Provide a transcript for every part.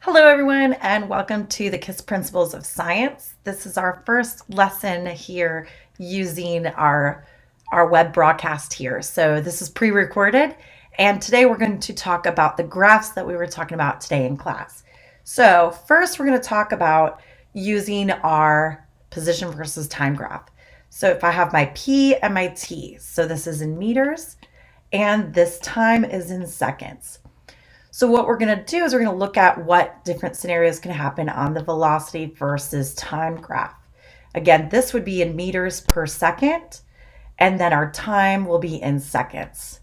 Hello, everyone, and welcome to the KISS Principles of Science. This is our first lesson here using our web broadcast here. So this is pre-recorded, and today we're going to talk about the graphs that we were talking about today in class. So first, we're going to talk about using our position versus time graph. So if I have my P and my T, so this is in meters, and this time is in seconds. So what we're going to do is we're going to look at what different scenarios can happen on the velocity versus time graph. Again, this would be in meters per second, and then our time will be in seconds.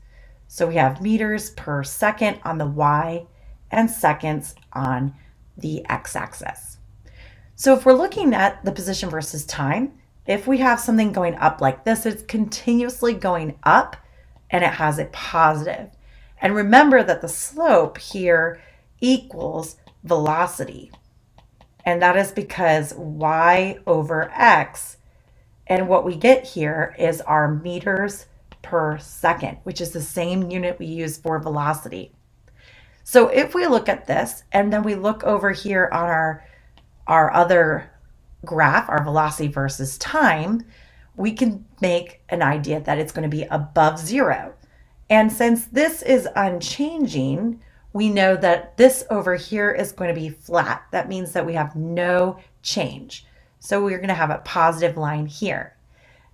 So we have meters per second on the Y and seconds on the x-axis. So if we're looking at the position versus time, if we have something going up like this, it's continuously going up and it has a positive. And remember that the slope here equals velocity. And that is because y over x, and what we get here is our meters per second, which is the same unit we use for velocity. So if we look at this, and then we look over here on our other graph, our velocity versus time, we can make an idea that it's going to be above zero. And since this is unchanging, we know that this over here is going to be flat. That means that we have no change. So we're going to have a positive line here.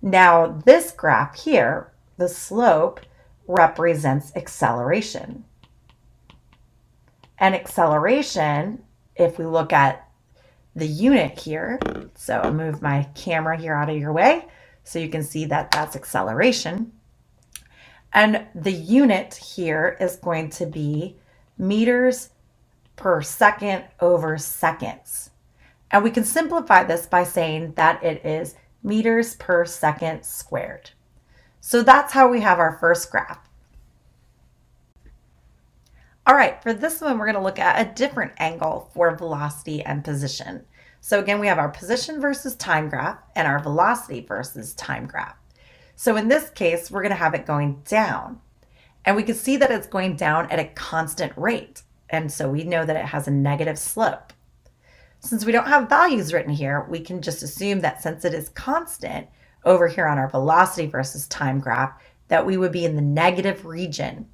Now this graph here, the slope represents acceleration. And acceleration, if we look at the unit here, so I'll move my camera here out of your way so you can see that that's acceleration. And the unit here is going to be meters per second over seconds. And we can simplify this by saying that it is meters per second squared. So that's how we have our first graph. All right, for this one, we're going to look at a different angle for velocity and position. So again, we have our position versus time graph and our velocity versus time graph. So in this case, we're going to have it going down. And we can see that it's going down at a constant rate. And so we know that it has a negative slope. Since we don't have values written here, we can just assume that since it is constant over here on our velocity versus time graph, that we would be in the negative region.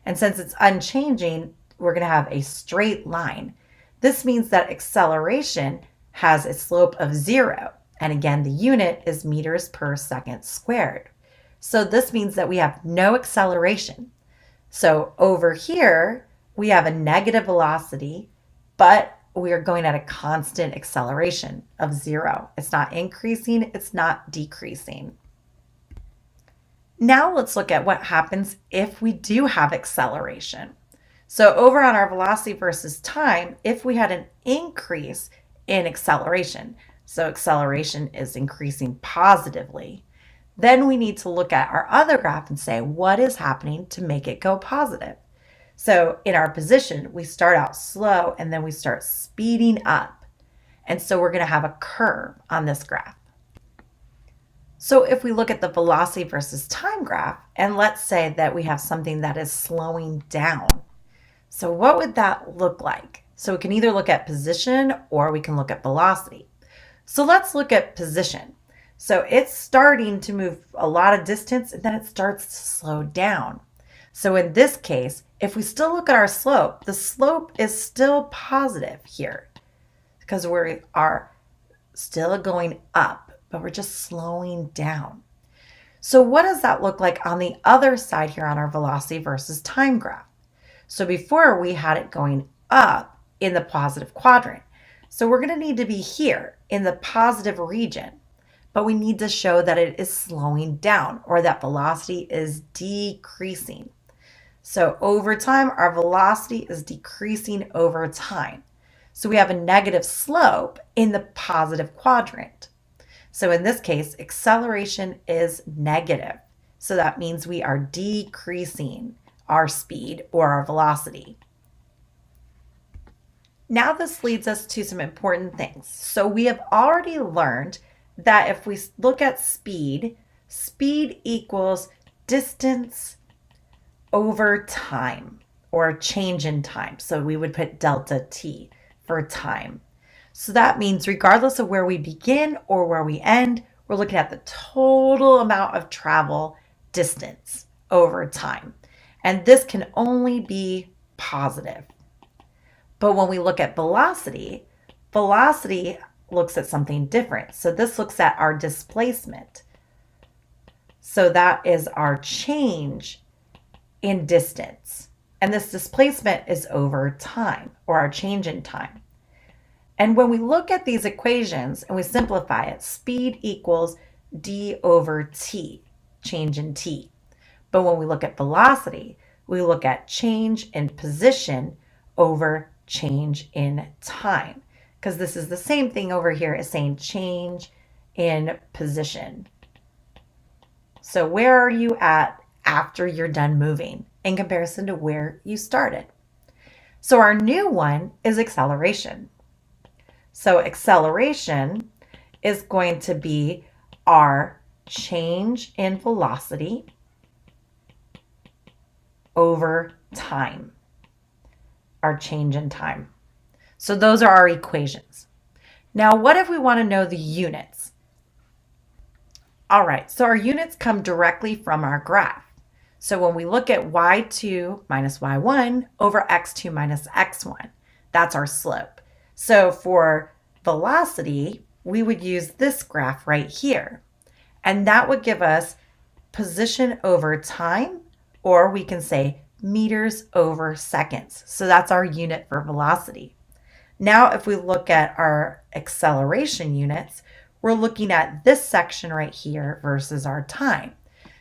And since it's unchanging, we're going to have a straight line. This means that acceleration has a slope of 0. And again, the unit is meters per second squared. So this means that we have no acceleration. So over here, we have a negative velocity, but we are going at a constant acceleration of 0. It's not increasing, it's not decreasing. Now let's look at what happens if we do have acceleration. So over on our velocity versus time, if we had an increase in acceleration, so acceleration is increasing positively, then we need to look at our other graph and say, what is happening to make it go positive? So in our position, we start out slow and then we start speeding up. And so we're going to have a curve on this graph. So if we look at the velocity versus time graph, and let's say that we have something that is slowing down. So what would that look like? So we can either look at position or we can look at velocity. So let's look at position. So it's starting to move a lot of distance and then it starts to slow down. So in this case, if we still look at our slope, the slope is still positive here because we are still going up, but we're just slowing down. So what does that look like on the other side here on our velocity versus time graph? So before we had it going up in the positive quadrant. So we're going to need to be here in the positive region, but we need to show that it is slowing down or that velocity is decreasing. So over time, our velocity is decreasing over time. So we have a negative slope in the positive quadrant. So in this case, acceleration is negative. So that means we are decreasing our speed or our velocity. Now this leads us to some important things. So we have already learned that if we look at speed, speed equals distance over time or change in time. So we would put delta t for time. So that means regardless of where we begin or where we end, we're looking at the total amount of travel distance over time. And this can only be positive. But when we look at velocity, velocity looks at something different. So this looks at our displacement. So that is our change in distance. And this displacement is over time, or our change in time. And when we look at these equations and we simplify it, speed equals d over t, change in t. But when we look at velocity, we look at change in position over change in time, because this is the same thing over here as saying change in position. So where are you at after you're done moving in comparison to where you started? So our new one is acceleration. So acceleration is going to be our change in velocity over time, our change in time. So those are our equations. Now, what if we want to know the units? All right, so our units come directly from our graph. So when we look at y2 minus y1 over x2 minus x1, that's our slope. So for velocity, we would use this graph right here. And that would give us position over time, or we can say meters over seconds. So that's our unit for velocity. Now, if we look at our acceleration units, we're looking at this section right here versus our time.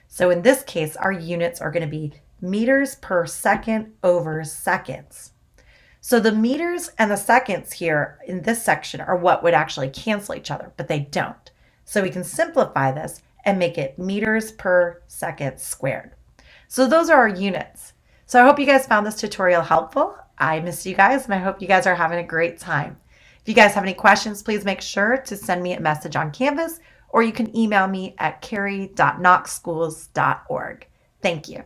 So in this case, our units are going to be meters per second over seconds. So the meters and the seconds here in this section are what would actually cancel each other, but they don't. So we can simplify this and make it meters per second squared. So those are our units. So I hope you guys found this tutorial helpful. I miss you guys, and I hope you guys are having a great time. If you guys have any questions, please make sure to send me a message on Canvas, or you can email me at carrie.knoxschools.org. Thank you.